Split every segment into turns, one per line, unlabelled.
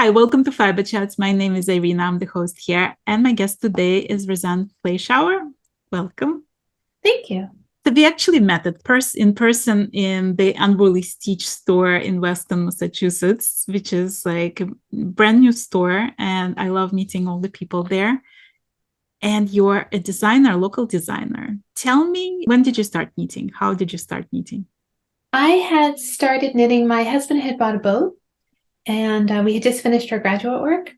Hi, welcome to Fiberchats. My name is Irina. I'm the host here, and my guest today is Rosann Fleischauer. Welcome.
Thank you.
So we actually met in person in the Unruly Stitch store in Weston, Massachusetts, which is like a brand new store, and I love meeting all the people there. And you're a designer, local designer. Tell me, when did you start knitting? How did you start knitting?
I had started knitting. My husband had bought a boat, and we had just finished our graduate work.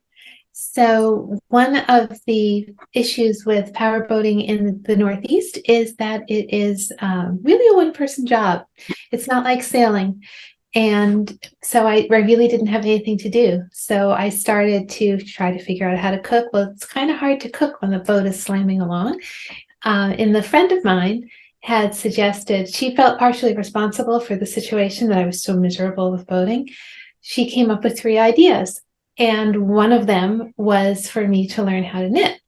So one of the issues with power boating in the Northeast is that it is really a one-person job. It's not like sailing. And so I really didn't have anything to do. So I started to try to figure out how to cook. Well, it's kind of hard to cook when the boat is slamming along. And a friend of mine had suggested, she felt partially responsible for the situation that I was so miserable with boating. She came up with 3 ideas. And one of them was for me to learn how to knit.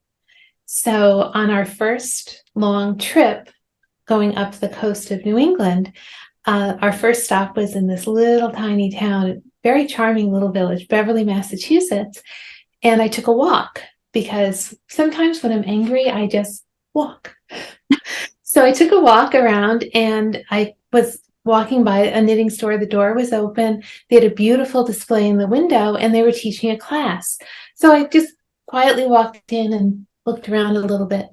So on our first long trip going up the coast of New England, our first stop was in this little tiny town, very charming little village, Beverly, Massachusetts. And I took a walk because sometimes when I'm angry, I just walk. So I took a walk around and I was walking by a knitting store. The door was open. They had a beautiful display in the window and they were teaching a class. So I just quietly walked in and looked around a little bit.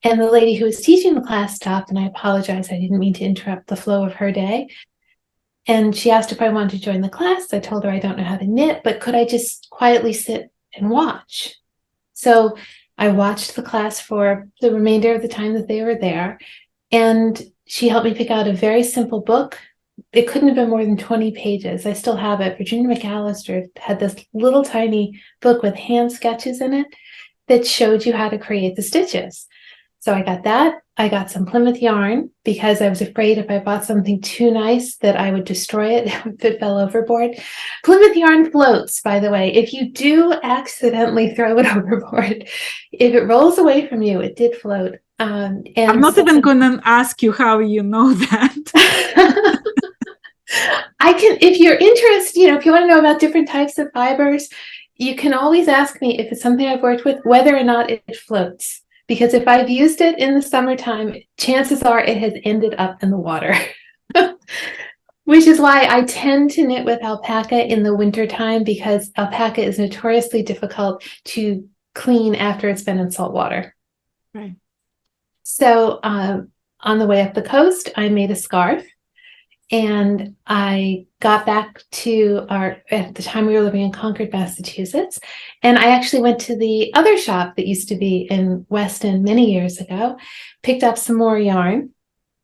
And the lady who was teaching the class stopped, and I apologized. I didn't mean to interrupt the flow of her day. And she asked if I wanted to join the class. I told her I don't know how to knit, but could I just quietly sit and watch? So I watched the class for the remainder of the time that they were there. And she helped me pick out a very simple book. It couldn't have been more than 20 pages. I still have it. Virginia McAllister had this little tiny book with hand sketches in it that showed you how to create the stitches. So I got that. I got some Plymouth yarn because I was afraid if I bought something too nice that I would destroy it if it fell overboard. Plymouth yarn floats, by the way. If you do accidentally throw it overboard, if it rolls away from you, it did float.
And I'm not even going to ask you how you know that.
I can, if you're interested, if you want to know about different types of fibers, you can always ask me if it's something I've worked with, whether or not it floats. Because if I've used it in the summertime, chances are it has ended up in the water. Which is why I tend to knit with alpaca in the wintertime, because alpaca is notoriously difficult to clean after it's been in salt water.
Right.
So on the way up the coast, I made a scarf. And I got back to at the time we were living in Concord, Massachusetts. And I actually went to the other shop that used to be in Weston many years ago, picked up some more yarn,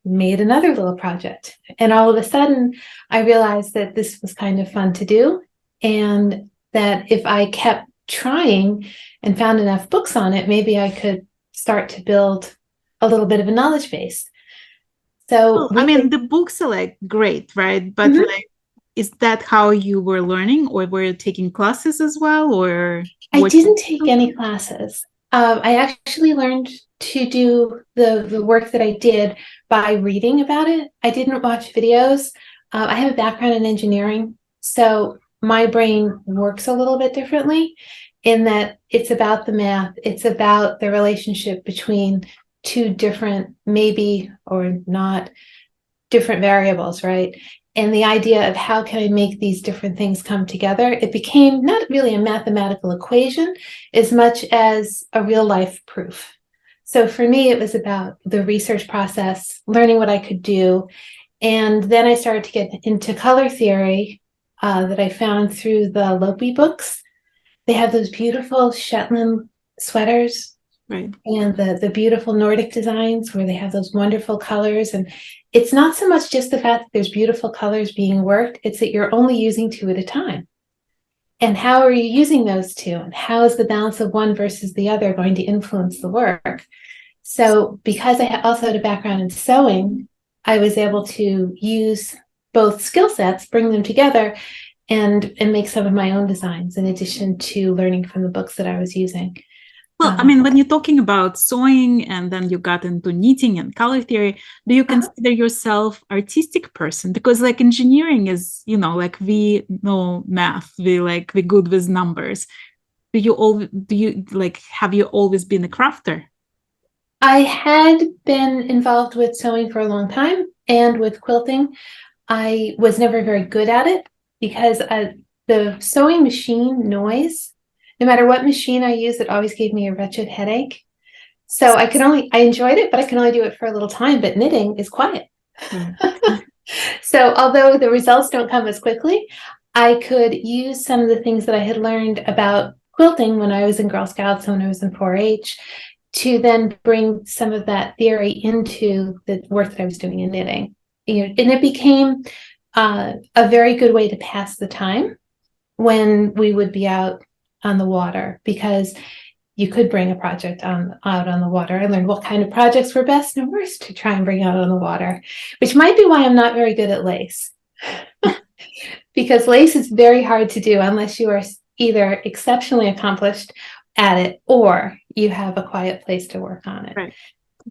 made another little project. And all of a sudden, I realized that this was kind of fun to do. And that if I kept trying and found enough books on it, maybe I could start to build a little bit of a knowledge base. So
the books are like great, right? But is that how you were learning, or were you taking classes as well? Or
I didn't take any classes. I actually learned to do the work that I did by reading about it. I didn't watch videos. I have a background in engineering, so my brain works a little bit differently in that it's about the math. It's about the relationship between 2 different, maybe or not, different variables, right? And the idea of how can I make these different things come together, it became not really a mathematical equation as much as a real life proof. So for me, it was about the research process, learning what I could do. And then I started to get into color theory that I found through the Lopi books. They have those beautiful Shetland sweaters.
Right.
And the beautiful Nordic designs where they have those wonderful colors. And it's not so much just the fact that there's beautiful colors being worked, it's that you're only using 2 at a time. And how are you using those 2? And how is the balance of one versus the other going to influence the work? So because I also had a background in sewing, I was able to use both skill sets, bring them together, and make some of my own designs in addition to learning from the books that I was using.
Well, I mean, when you're talking about sewing and then you got into knitting and color theory, do you consider yourself artistic person? Because like engineering is, like we know math, we're good with numbers. Have you always been a crafter?
I had been involved with sewing for a long time and with quilting. I was never very good at it because the sewing machine noise, no matter what machine I used, it always gave me a wretched headache. So I enjoyed it, but I can only do it for a little time. But knitting is quiet.
Right.
So although the results don't come as quickly, I could use some of the things that I had learned about quilting when I was in Girl Scouts and when I was in 4-H to then bring some of that theory into the work that I was doing in knitting. And it became a very good way to pass the time when we would be out on the water, because you could bring a project out on the water. I learned what kind of projects were best and worst to try and bring out on the water, which might be why I'm not very good at lace. Because lace is very hard to do unless you are either exceptionally accomplished at it or you have a quiet place to work on it.
Right.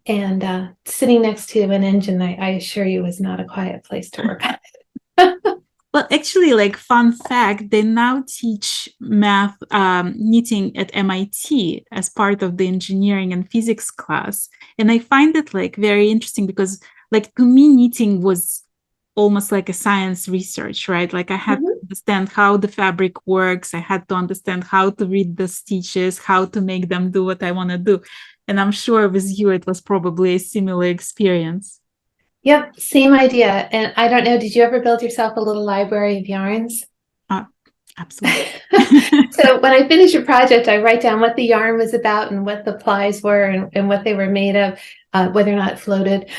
And sitting next to an engine, I assure you, is not a quiet place to work on it.
Well, actually, like fun fact, they now teach math knitting at MIT as part of the engineering and physics class. And I find it like very interesting because like to me, knitting was almost like a science research, right? Like I had to understand how the fabric works. I had to understand how to read the stitches, how to make them do what I want to do. And I'm sure with you, it was probably a similar experience.
Yep, same idea. And I don't know, did you ever build yourself a little library of yarns?
Absolutely.
So when I finish a project, I write down what the yarn was about and what the plies were and what they were made of, whether or not it floated.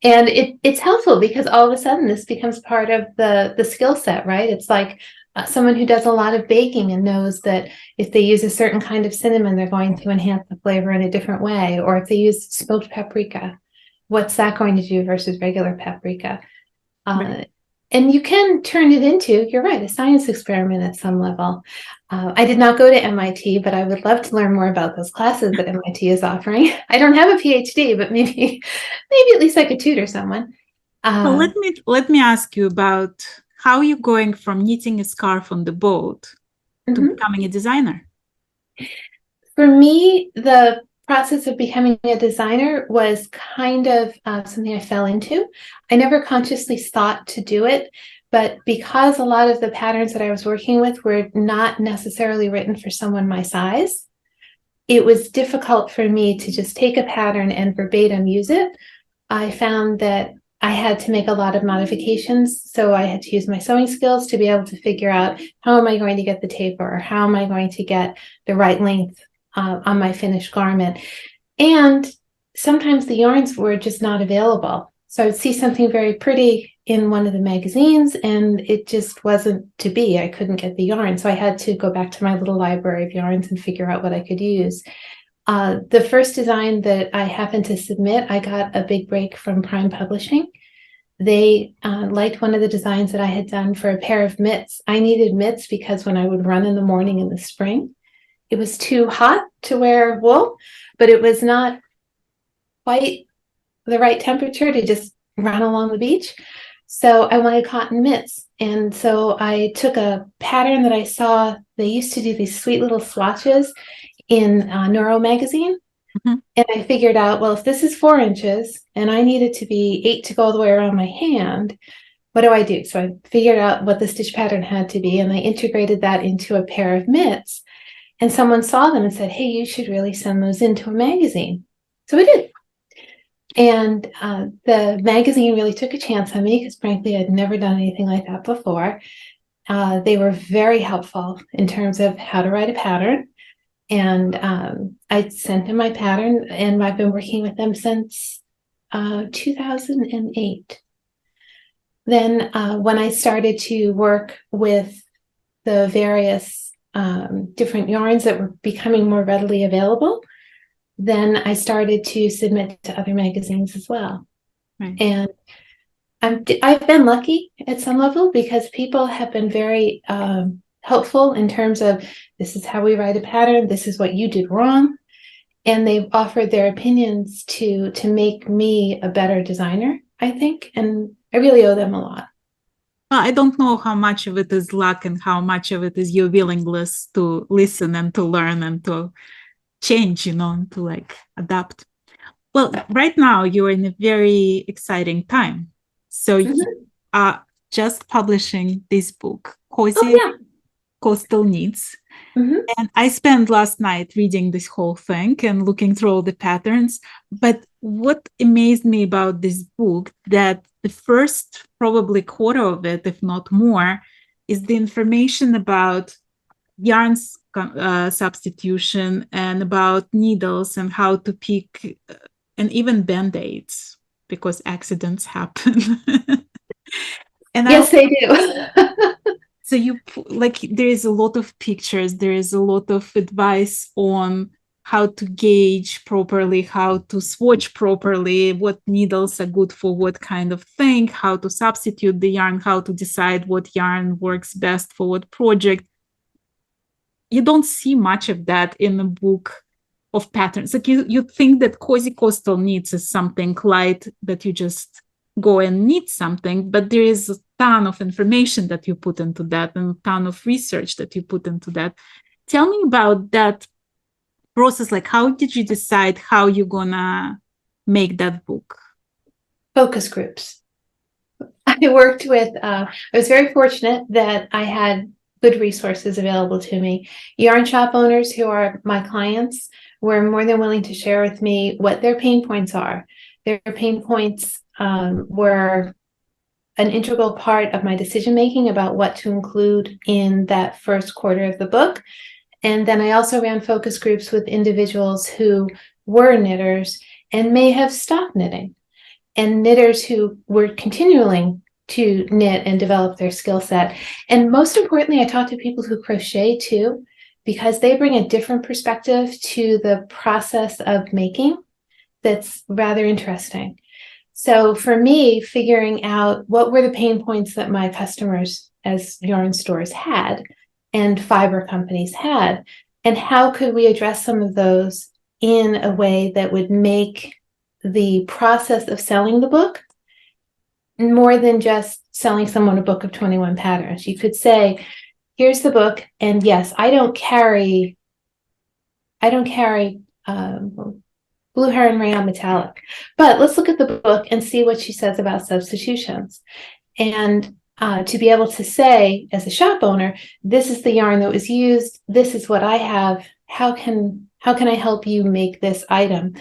And it's helpful because all of a sudden this becomes part of the skill set, right? It's like someone who does a lot of baking and knows that if they use a certain kind of cinnamon, they're going to enhance the flavor in a different way. Or if they use smoked paprika, what's that going to do versus regular paprika?
Right.
And you can turn it into, you're right, a science experiment at some level. I did not go to MIT, but I would love to learn more about those classes that MIT is offering. I don't have a PhD, but maybe at least I could tutor someone.
Well, let me ask you about how you're going from knitting a scarf on the boat to becoming a designer.
For me, the process of becoming a designer was kind of something I fell into. I never consciously thought to do it, but because a lot of the patterns that I was working with were not necessarily written for someone my size, it was difficult for me to just take a pattern and verbatim use it. I found that I had to make a lot of modifications. So I had to use my sewing skills to be able to figure out how am I going to get the taper, or how am I going to get the right length on my finished garment. And sometimes the yarns were just not available. So I would see something very pretty in one of the magazines and it just wasn't to be. I couldn't get the yarn. So I had to go back to my little library of yarns and figure out what I could use. The first design that I happened to submit, I got a big break from Prime Publishing. They liked one of the designs that I had done for a pair of mitts. I needed mitts because when I would run in the morning in the spring, it was too hot to wear wool, but it was not quite the right temperature to just run along the beach. So I wanted cotton mitts. And so I took a pattern that I saw. They used to do these sweet little swatches in Neuro magazine. And I figured out, well, if this is 4 inches and I need it to be 8 to go all the way around my hand, what do I do? So I figured out what the stitch pattern had to be, and I integrated that into a pair of mitts. And someone saw them and said, hey, you should really send those into a magazine. So I did. And the magazine really took a chance on me because, frankly, I'd never done anything like that before. They were very helpful in terms of how to write a pattern. And I sent them my pattern, and I've been working with them since 2008. Then when I started to work with the various different yarns that were becoming more readily available, then I started to submit to other magazines as well. Right. And I've been lucky at some level because people have been very helpful in terms of this is how we write a pattern, this is what you did wrong. And they've offered their opinions to make me a better designer, I think. And I really owe them a lot.
I don't know how much of it is luck and how much of it is your willingness to listen and to learn and to change, and to like adapt. Well, right now you're in a very exciting time. So you are just publishing this book, Cozy Coastal Needs. And I spent last night reading this whole thing and looking through all the patterns. But what amazed me about this book, that the first probably quarter of it, if not more, is the information about yarn substitution and about needles and how to pick, and even band-aids, because accidents happen. And
yes, they do.
So there is a lot of pictures, there is a lot of advice on how to gauge properly, how to swatch properly, what needles are good for what kind of thing, how to substitute the yarn, how to decide what yarn works best for what project. You don't see much of that in a book of patterns. Like you think that Cozy Coastal Needs is something light that you just go and knit something, but there is a ton of information that you put into that and a ton of research that you put into that. Tell me about that process. Like, how did you decide how you're gonna make that book?
Focus groups. I worked with, I was very fortunate that I had good resources available to me. Yarn shop owners who are my clients were more than willing to share with me what their pain points are. Their pain points were an integral part of my decision-making about what to include in that first quarter of the book. And then I also ran focus groups with individuals who were knitters and may have stopped knitting, and knitters who were continuing to knit and develop their skill set. And most importantly, I talked to people who crochet too, because they bring a different perspective to the process of making that's rather interesting. So for me, figuring out what were the pain points that my customers as yarn stores had and fiber companies had, and how could we address some of those in a way that would make the process of selling the book more than just selling someone a book of 21 patterns. You could say, here's the book, and yes, I don't carry Blue Heron Rayon Metallic, but let's look at the book and see what she says about substitutions. And to be able to say, as a shop owner, this is the yarn that was used, this is what I have, how can I help you make this item,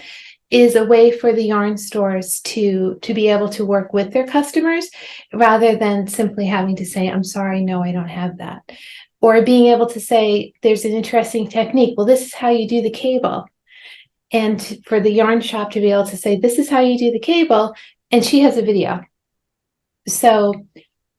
is a way for the yarn stores to be able to work with their customers rather than simply having to say, I'm sorry, no, I don't have that. Or being able to say, there's an interesting technique. Well, this is how you do the cable. And for the yarn shop to be able to say, this is how you do the cable, and she has a video. So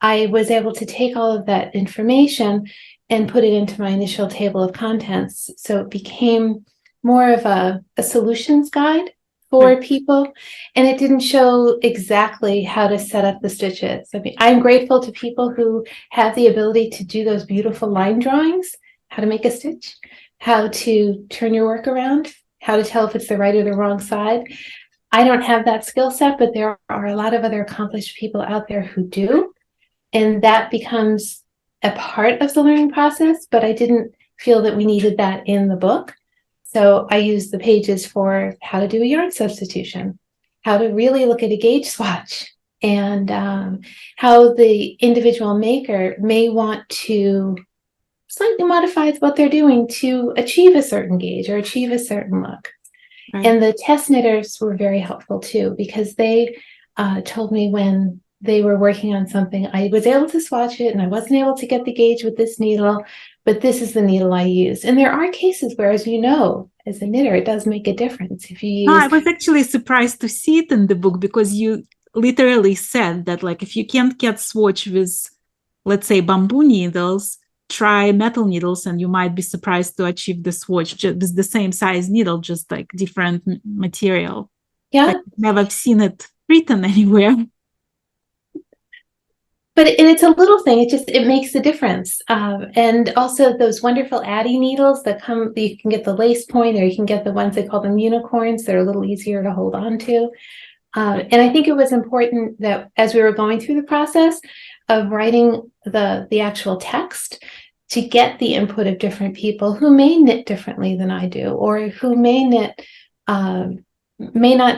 I was able to take all of that information and put it into my initial table of contents. So it became more of a solutions guide for people. And it didn't show exactly how to set up the stitches. I mean, I'm grateful to people who have the ability to do those beautiful line drawings, how to make a stitch, how to turn your work around, how to tell if it's the right or the wrong side. I don't have that skill set, but there are a lot of other accomplished people out there who do. And that becomes a part of the learning process, but I didn't feel that we needed that in the book. So I used the pages for how to do a yarn substitution, how to really look at a gauge swatch, and how the individual maker may want to slightly modify what they're doing to achieve a certain gauge or achieve a certain look. Right. And the test knitters were very helpful too, because they told me when they were working on something, I was able to swatch it and I wasn't able to get the gauge with this needle, but this is the needle I use. And there are cases where, as you know, as a knitter, it does make a difference if you use...
I was actually surprised to see it in the book, because you literally said that, like, if you can't get swatch with, let's say, bamboo needles, try metal needles and you might be surprised to achieve the swatch just with the same size needle, just like different material.
Yeah.
I've never seen it written anywhere.
and it's a little thing. It makes a difference. And also those wonderful Addy needles that come, you can get the lace point, or you can get the ones they call them unicorns. They're a little easier to hold on to. And I think it was important that as we were going through the process of writing the actual text, to get the input of different people who may knit differently than I do, or who may not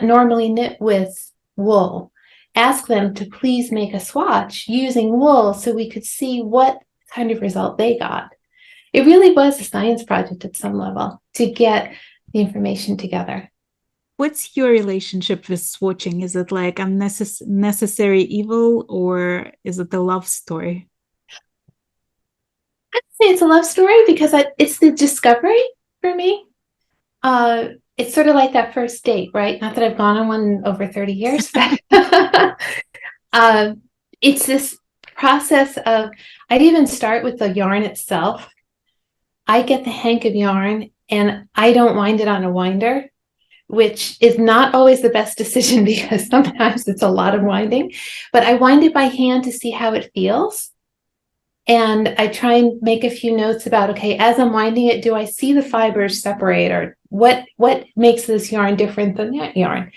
normally knit with wool. Ask them to please make a swatch using wool so we could see what kind of result they got. It really was a science project at some level to get the information together.
What's your relationship with swatching? Is it like a necessary evil, or is it a love story?
I'd say it's a love story because it's the discovery for me. It's sort of like that first date, right? Not that I've gone on one in over 30 years, but it's this process of, I'd even start with the yarn itself. I get the hank of yarn and I don't wind it on a winder, which is not always the best decision because sometimes it's a lot of winding, but I wind it by hand to see how it feels. And I try and make a few notes about, okay, as I'm winding it, do I see the fibers separate, or what makes this yarn different than that yarn?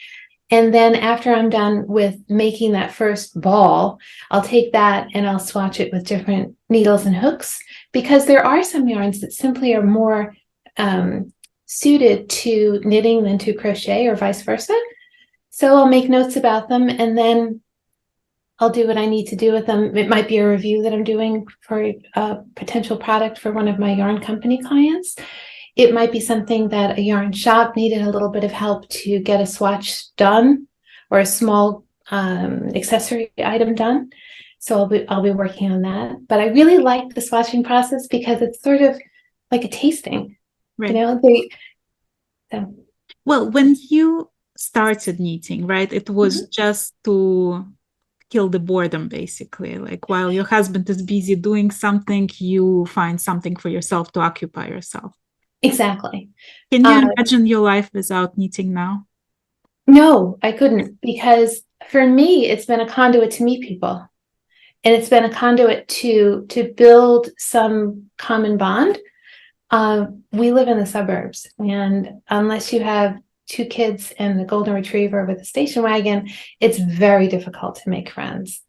And then after I'm done with making that first ball, I'll take that and I'll swatch it with different needles and hooks, because there are some yarns that simply are more suited to knitting than to crochet, or vice versa. So I'll make notes about them, and then I'll do what I need to do with them. It might be a review that I'm doing for a potential product for one of my yarn company clients. It might be something that a yarn shop needed a little bit of help to get a swatch done, or a small accessory item done. So I'll be working on that. But I really like the swatching process because it's sort of like a tasting.
Right.
You know, so.
Well, when you started knitting, right, it was just to kill the boredom, basically. Like while your husband is busy doing something, you find something for yourself to occupy yourself.
Exactly.
Can you imagine your life without knitting now?
No, I couldn't, because for me, it's been a conduit to meet people. And it's been a conduit to build some common bond. We live in the suburbs, and unless you have 2 kids and the golden retriever with a station wagon, it's very difficult to make friends.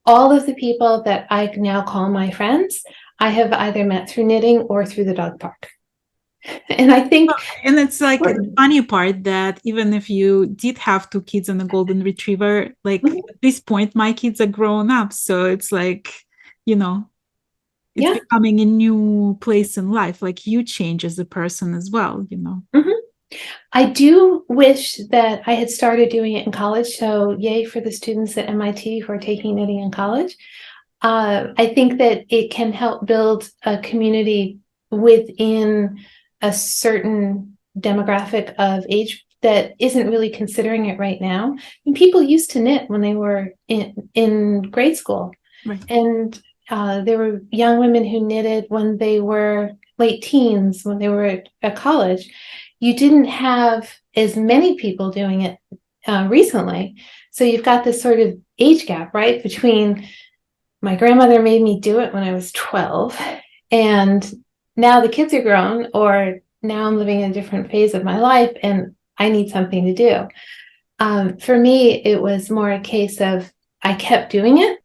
All of the people that I now call my friends, I have either met through knitting or through the dog park. And I think,
and it's like the funny part that even if you did have 2 kids and a golden retriever, like at this point, my kids are grown up. So it's like, you know, it's becoming a new place in life. Like you change as a person as well, you know.
I do wish that I had started doing it in college. So yay for the students at MIT who are taking knitting in college. I think that it can help build a community within a certain demographic of age that isn't really considering it right now. And people used to knit when they were in grade school.
Right.
And there were young women who knitted when they were late teens, when they were at college. You didn't have as many people doing it recently. So you've got this sort of age gap, right? Between my grandmother made me do it when I was 12, and now the kids are grown, or now I'm living in a different phase of my life and I need something to do. For me, it was more a case of I kept doing it.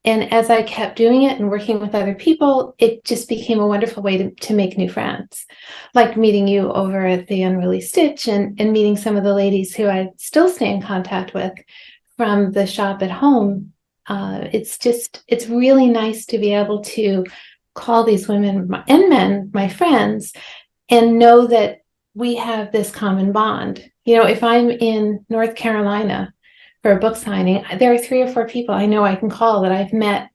And as I kept doing it and working with other people, it just became a wonderful way to make new friends. Like meeting you over at the Unruly Stitch, and meeting some of the ladies who I still stay in contact with from the shop at home. It's really nice to be able to call these women and men my friends, and know that we have this common bond. You know, if I'm in North Carolina for a book signing, there are 3 or 4 people I know I can call that I've met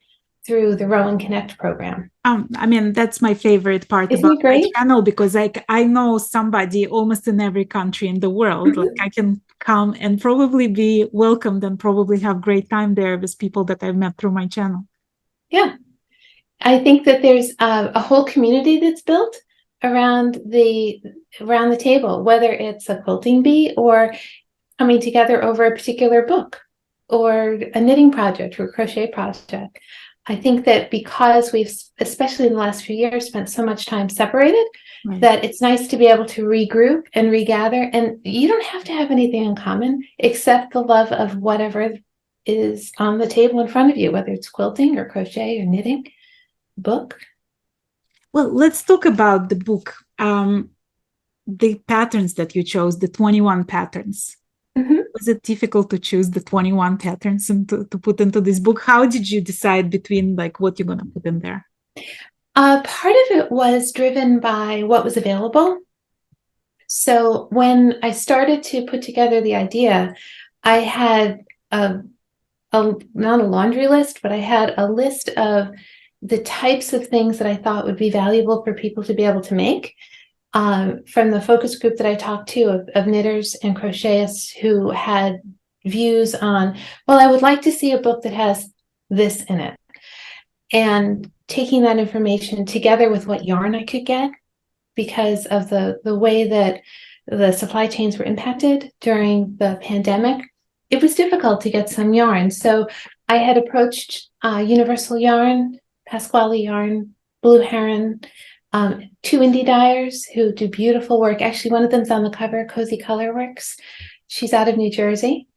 through the Row and Connect program.
I mean, that's my favorite part about my channel, because like I know somebody almost in every country in the world. Like I can come and probably be welcomed and probably have great time there with people that I've met through my channel.
Yeah, I think that there's a whole community that's built around the table, whether it's a quilting bee or coming together over a particular book. or a knitting project or a crochet project. I think that because we've, especially in the last few years, spent so much time separated,
Right.
that it's nice to be able to regroup and regather. And you don't have to have anything in common except the love of whatever is on the table in front of you, whether it's quilting or crochet or knitting, book.
Well, let's talk about the book. The patterns that you chose, the 21 patterns.
Mm-hmm.
Was it difficult to choose the 21 patterns and to put into this book? How did you decide between like what you're going to put in there?
Part of it was driven by what was available. So when I started to put together the idea, I had not a laundry list, but I had a list of the types of things that I thought would be valuable for people to be able to make. From the focus group that I talked to of knitters and crocheters who had views on, well, I would like to see a book that has this in it. And taking that information together with what yarn I could get, because of the way that the supply chains were impacted during the pandemic, it was difficult to get some yarn. So I had approached Universal Yarn, Pasquale Yarn, Blue Heron, two indie dyers who do beautiful work. Actually, one of them's on the cover, Cozy Color Works. She's out of New Jersey.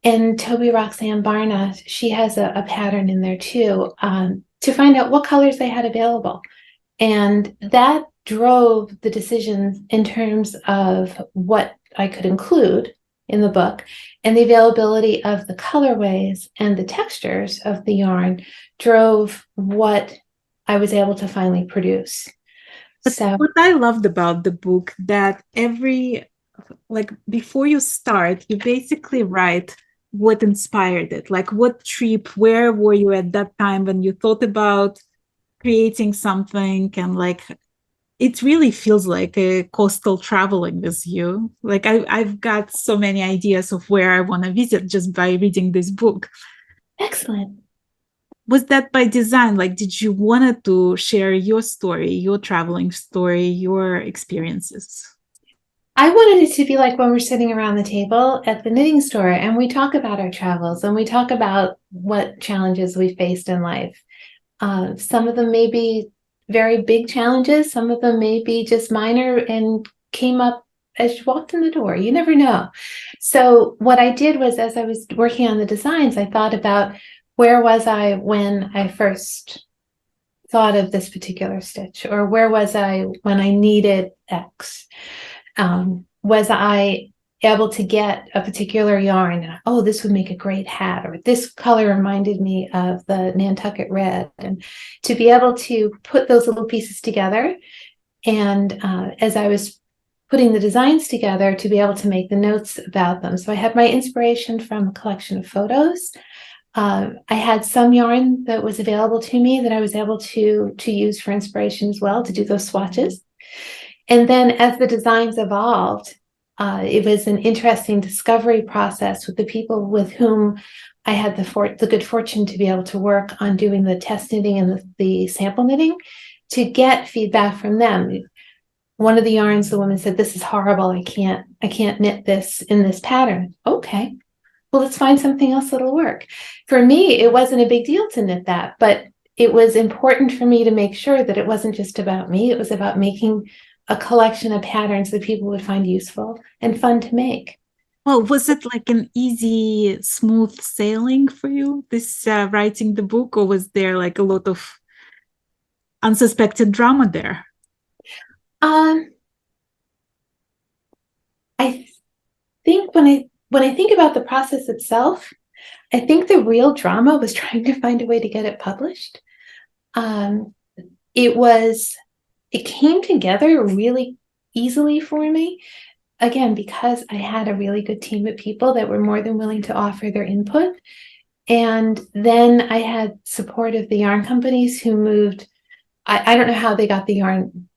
And Toby Roxanne Barna, she has a pattern in there too, to find out what colors they had available. And that drove the decisions in terms of what I could include in the book, and the availability of the colorways and the textures of the yarn drove what I was able to finally produce.
But
so
what I loved about the book, that like before you start, you basically write what inspired it, like what trip, where were you at that time when you thought about creating something, and like it really feels like a coastal traveling with you. Like I've got so many ideas of where I want to visit just by reading this book.
Excellent.
Was that by design? Like, did you want to share your story, your traveling story, your experiences?
I wanted it to be like when we're sitting around the table at the knitting store and we talk about our travels and we talk about what challenges we faced in life. Some of them may be very big challenges. Some of them may be just minor and came up as you walked in the door. You never know. So what I did was, as I was working on the designs, I thought about, where was I when I first thought of this particular stitch? Or where was I when I needed X? Was I able to get a particular yarn? And, oh, this would make a great hat, or this color reminded me of the Nantucket red. And to be able to put those little pieces together, and as I was putting the designs together, to be able to make the notes about them. So I had my inspiration from a collection of photos. I had some yarn that was available to me that I was able to use for inspiration as well, to do those swatches. And then as the designs evolved, it was an interesting discovery process with the people with whom I had the good fortune to be able to work on doing the test knitting and the sample knitting, to get feedback from them. One of the yarns, the woman said, "This is horrible. I can't knit this in this pattern." Okay, well, let's find something else that'll work. For me, it wasn't a big deal to knit that, but it was important for me to make sure that it wasn't just about me. It was about making a collection of patterns that people would find useful and fun to make.
Well, was it like an easy, smooth sailing for you, this writing the book, or was there like a lot of unsuspected drama there?
I think when I think about the process itself, I think the real drama was trying to find a way to get it published. It came together really easily for me, again, because I had a really good team of people that were more than willing to offer their input. And then I had support of the yarn companies who moved. I don't know how they got the yarn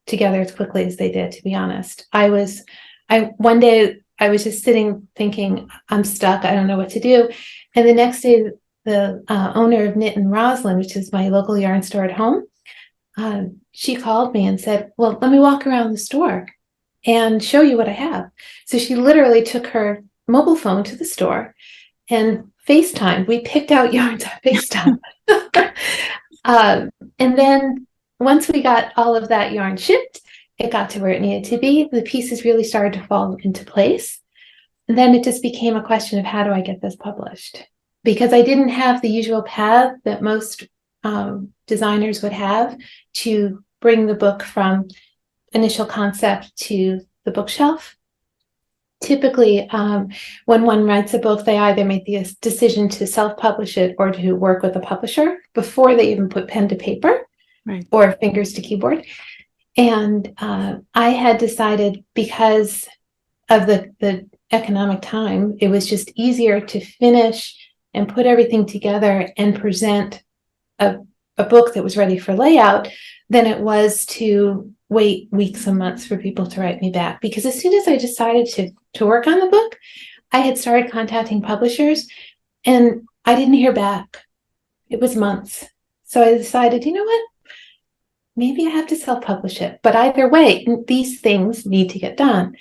together as quickly as they did, to be honest. One day I was just sitting thinking, I'm stuck, I don't know what to do. And the next day, the owner of Knit in Roslyn, which is my local yarn store at home, she called me and said, "Well, let me walk around the store and show you what I have." So she literally took her mobile phone to the store and FaceTime. We picked out yarns on FaceTime. And then once we got all of that yarn shipped, it got to where it needed to be. The pieces really started to fall into place. And then it just became a question of, how do I get this published? Because I didn't have the usual path that most designers would have to bring the book from initial concept to the bookshelf. Typically, when one writes a book, they either make the decision to self-publish it or to work with a publisher before they even put pen to paper,
right,
or fingers to keyboard. And I had decided, because of the economic time, it was just easier to finish and put everything together and present a book that was ready for layout than it was to wait weeks and months for people to write me back. Because as soon as I decided to work on the book, I had started contacting publishers and I didn't hear back. It was months. So I decided, you know what? Maybe I have to self-publish it. But either way, these things need to get done.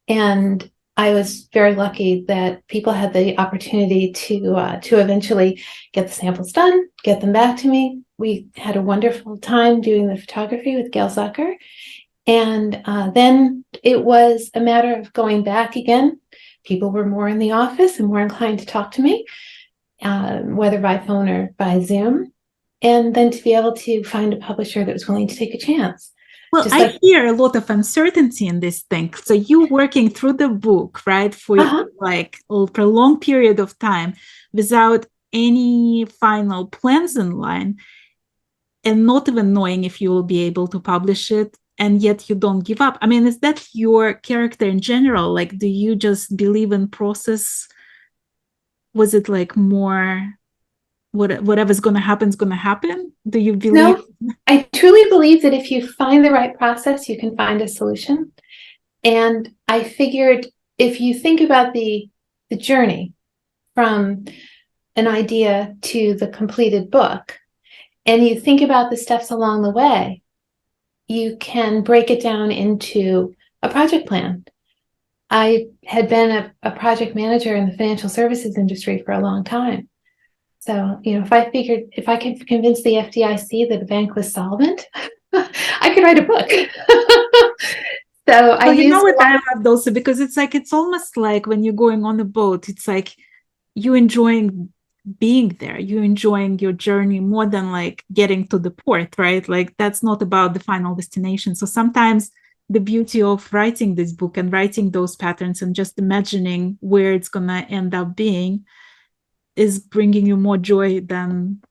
And I was very lucky that people had the opportunity to eventually get the samples done, get them back to me. We had a wonderful time doing the photography with Gail Zucker. And then it was a matter of going back again. People were more in the office and more inclined to talk to me, whether by phone or by Zoom. And then to be able to find a publisher that was willing to take a chance.
Well, I hear a lot of uncertainty in this thing. So you working through the book, right, for like for a long period of time without any final plans in line, and not even knowing if you will be able to publish it, and yet you don't give up. I mean, is that your character in general? Like, do you just believe in process? Was it like more whatever's going to happen is going to happen? Do you believe?
No, I truly believe that if you find the right process, you can find a solution. And I figured, if you think about the journey from an idea to the completed book, and you think about the steps along the way, you can break it down into a project plan. I had been a project manager in the financial services industry for a long time. So, if I figured, if I could convince the FDIC that the bank was solvent, I could write a book. So
you know what I love also, because it's almost like when you're going on a boat, it's like you enjoying being there, you enjoying your journey more than like getting to the port, right? Like that's not about the final destination. So sometimes the beauty of writing this book and writing those patterns and just imagining where it's gonna end up being is bringing you more joy than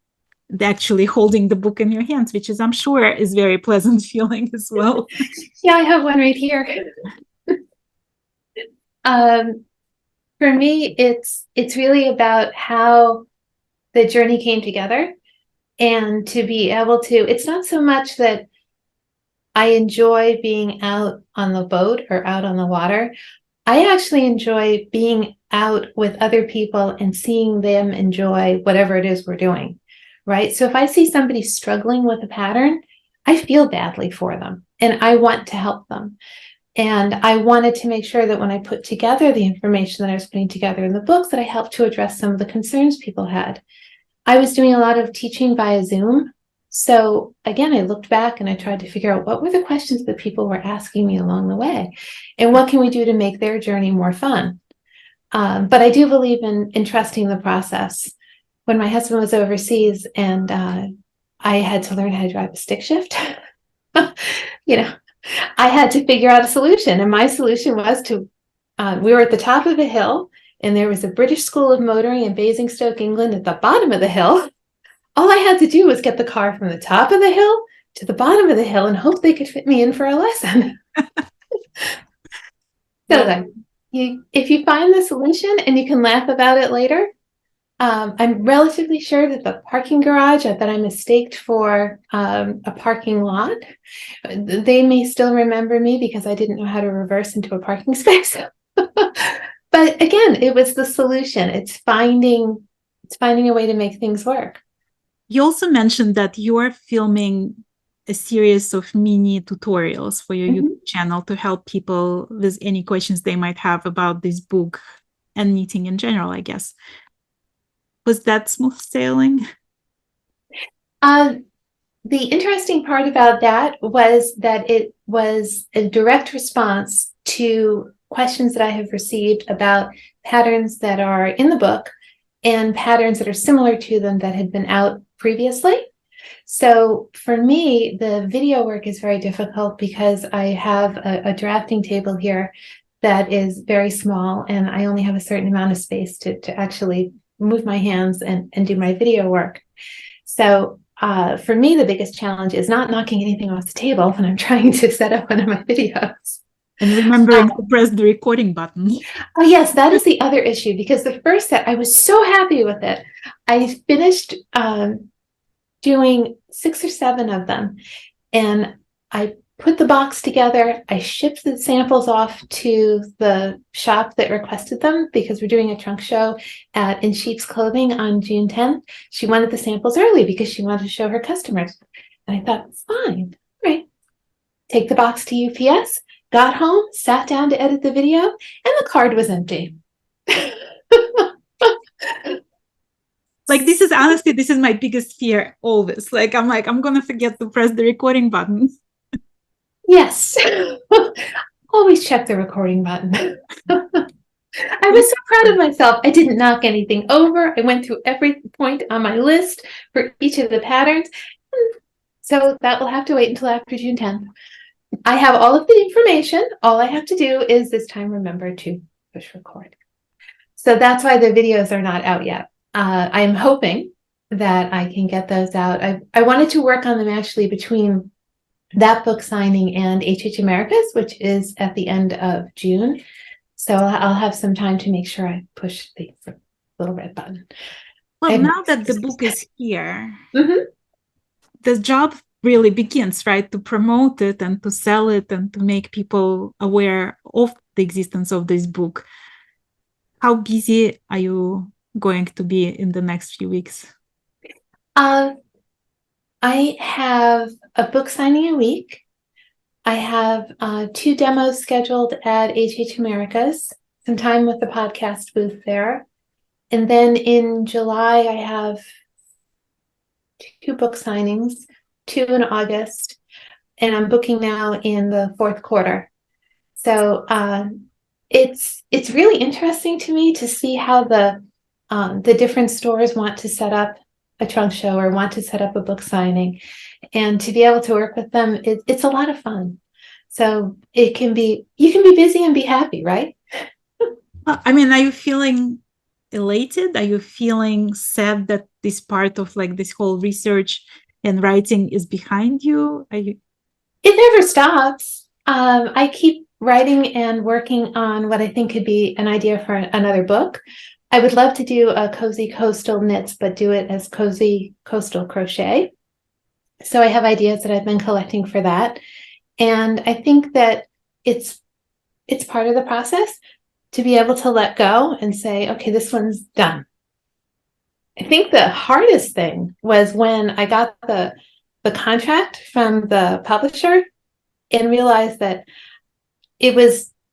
actually holding the book in your hands, which is, I'm sure, is very pleasant feeling as well.
Yeah, I have one right here. For me, it's really about how the journey came together, and to be able to, it's not so much that I enjoy being out on the boat or out on the water. I actually enjoy being out with other people and seeing them enjoy whatever it is we're doing, right? So if I see somebody struggling with a pattern, I feel badly for them and I want to help them. And I wanted to make sure that when I put together the information that I was putting together in the books, that I helped to address some of the concerns people had. I was doing a lot of teaching via Zoom. So again, I looked back and I tried to figure out what were the questions that people were asking me along the way, and what can we do to make their journey more fun. But I do believe in trusting the process. When my husband was overseas and I had to learn how to drive a stick shift, I had to figure out a solution. And my solution was we were at the top of a hill, and there was a British School of Motoring in Basingstoke, England at the bottom of the hill. All I had to do was get the car from the top of the hill to the bottom of the hill and hope they could fit me in for a lesson. So if you find the solution and you can laugh about it later, I'm relatively sure that the parking garage that I mistaked for a parking lot, they may still remember me because I didn't know how to reverse into a parking space. But again, it was the solution. It's finding a way to make things work.
You also mentioned that you are filming a series of mini tutorials for your YouTube channel to help people with any questions they might have about this book and knitting in general, I guess. Was that smooth sailing?
The interesting part about that was that it was a direct response to questions that I have received about patterns that are in the book and patterns that are similar to them that had been out previously. So for me, the video work is very difficult because I have a drafting table here that is very small, and I only have a certain amount of space to actually move my hands and do my video work. So for me, the biggest challenge is not knocking anything off the table when I'm trying to set up one of my videos.
And remembering to press the recording button.
Oh, yes, that is the other issue, because the first set, I was so happy with it. I finished doing 6 or 7 of them, and I put the box together. I shipped the samples off to the shop that requested them, because we're doing a trunk show in Sheep's Clothing on June 10th. She wanted the samples early because she wanted to show her customers. And I thought, fine, right. Take the box to UPS, got home, sat down to edit the video, and the card was empty.
Like, this is honestly, this is my biggest fear always. Like, I'm going to forget to press the recording button.
Yes. Always check the recording button. I was so proud of myself. I didn't knock anything over. I went through every point on my list for each of the patterns. So that will have to wait until after June 10th. I have all of the information. All I have to do is this time remember to push record. So that's why the videos are not out yet. I'm hoping that I can get those out. I wanted to work on them actually between that book signing and HH Americas, which is at the end of June. So I'll have some time to make sure I push the little red button.
Well, now that the book is here,
mm-hmm.
the job really begins, right? To promote it and to sell it and to make people aware of the existence of this book. How busy are you going to be in the next few weeks?
I have a book signing a week. I have 2 demos scheduled at HH Americas, some time with the podcast booth there. And then in July, I have 2 book signings, 2 in August, and I'm booking now in the 4th quarter. So it's really interesting to me to see how the different stores want to set up a trunk show or want to set up a book signing, and to be able to work with them, it's a lot of fun. So you can be busy and be happy, right?
I mean, are you feeling elated? Are you feeling sad that this part of like this whole research and writing is behind you? It
never stops. I keep writing and working on what I think could be an idea for another book. I would love to do a cozy coastal knits, but do it as cozy coastal crochet. So I have ideas that I've been collecting for that. And I think that it's part of the process to be able to let go and say, okay, this one's done. I think the hardest thing was when I got the contract from the publisher and realized that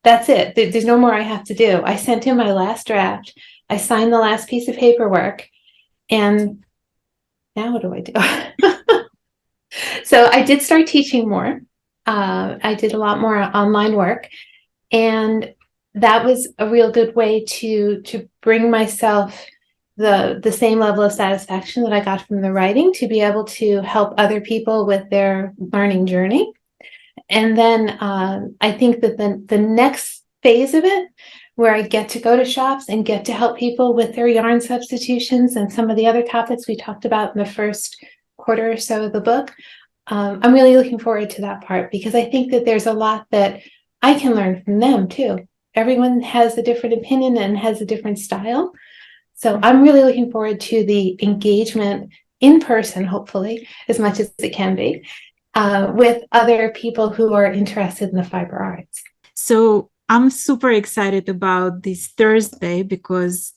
that's it. There's no more I have to do. I sent in my last draft. I signed the last piece of paperwork, and now what do I do? So I did start teaching more. I did a lot more online work, and that was a real good way to bring myself the same level of satisfaction that I got from the writing, to be able to help other people with their learning journey. And then I think that the next phase of it, where I get to go to shops and get to help people with their yarn substitutions and some of the other topics we talked about in the first quarter or so of the book, I'm really looking forward to that part, because I think that there's a lot that I can learn from them too. Everyone has a different opinion and has a different style. So I'm really looking forward to the engagement in person, hopefully, as much as it can be, with other people who are interested in the fiber arts.
So I'm super excited about this Thursday, because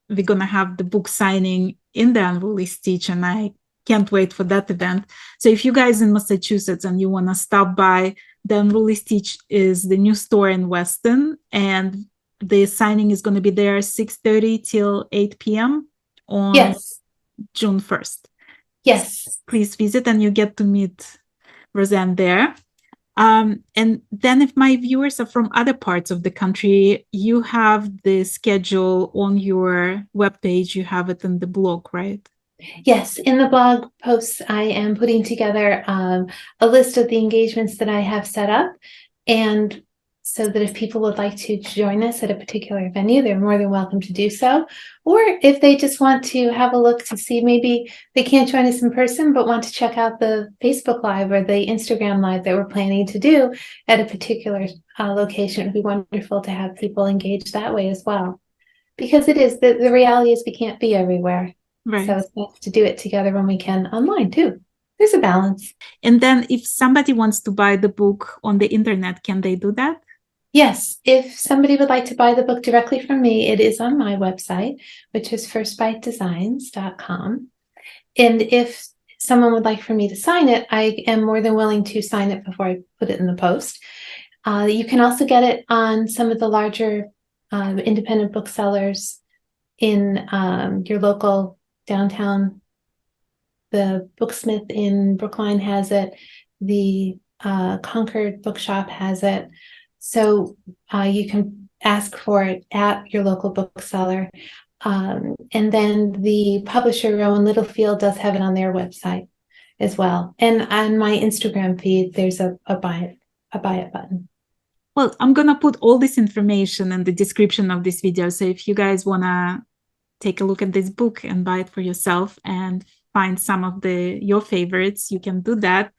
we're going to have the book signing in the Unruly Stitch, and I can't wait for that event. So if you guys in Massachusetts and you want to stop by, the Unruly Stitch is the new store in Weston, and the signing is going to be there 6:30 till 8 p.m. on
Yes.
June 1st.
Yes.
Please visit and you get to meet Rosann there. And then if my viewers are from other parts of the country, you have the schedule on your webpage. You have it in the blog, right?
Yes, in the blog posts, I am putting together a list of the engagements that I have set up. And so that if people would like to join us at a particular venue, they're more than welcome to do so. Or if they just want to have a look to see, maybe they can't join us in person, but want to check out the Facebook Live or the Instagram Live that we're planning to do at a particular location, it'd be wonderful to have people engage that way as well. Because it is, the reality is we can't be everywhere.
Right.
So it's nice to do it together when we can online too. There's a balance.
And then if somebody wants to buy the book on the internet, can they do that?
Yes, if somebody would like to buy the book directly from me, it is on my website, which is firstbitedesigns.com. And if someone would like for me to sign it, I am more than willing to sign it before I put it in the post. You can also get it on some of the larger independent booksellers in your local downtown. The Booksmith in Brookline has it. The Concord Bookshop has it. So you can ask for it at your local bookseller. And then the publisher, Rowan Littlefield, does have it on their website as well. And on my Instagram feed, there's a buy it button.
Well, I'm going to put all this information in the description of this video. So if you guys want to take a look at this book and buy it for yourself and find some of your favorites, you can do that.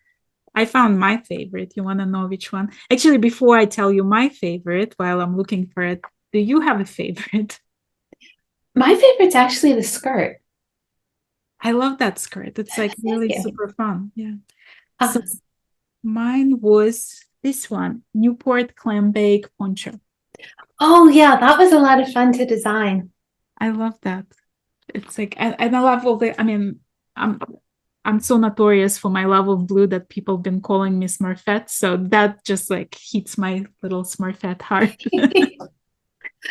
I found my favorite. You want to know which one? Actually, before I tell you my favorite, while I'm looking for it, do you have a favorite?
My favorite's actually the skirt.
I love that skirt. It's like really super fun. Yeah. So
Awesome.
mine was this one, Newport Clam Bake Poncho.
Oh yeah, that was a lot of fun to design.
I love that. It's like, and I love all the, I mean, I'm so notorious for my love of blue that people have been calling me Smurfette. So that just like hits my little Smurfette heart.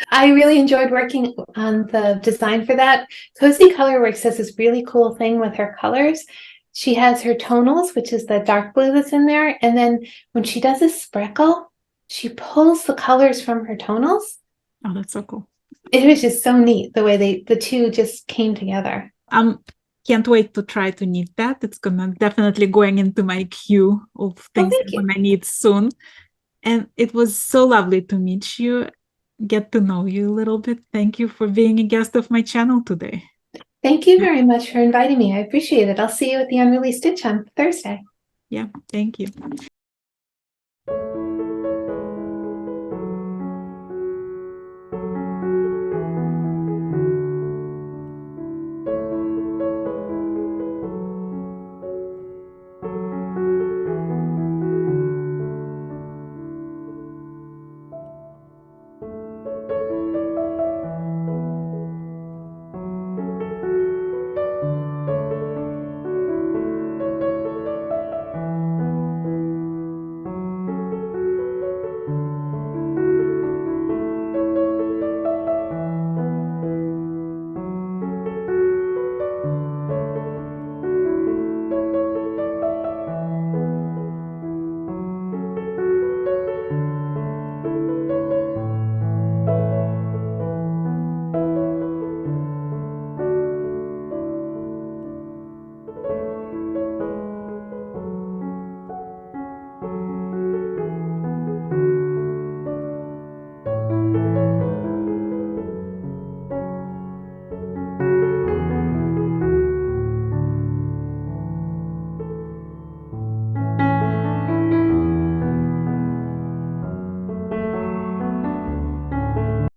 I really enjoyed working on the design for that. Cozy Colorworks has this really cool thing with her colors. She has her tonals, which is the dark blue that's in there. And then when she does a sprinkle, she pulls the colors from her tonals.
Oh, that's so cool.
It was just so neat the way the two just came together.
Can't wait to try to knit that. It's gonna definitely going into my queue of things I'm gonna need soon. And it was so lovely to meet you, get to know you a little bit. Thank you for being a guest of my channel today.
Thank you very much for inviting me. I appreciate it. I'll see you at the Unreleased Stitch on Thursday.
Yeah, thank you.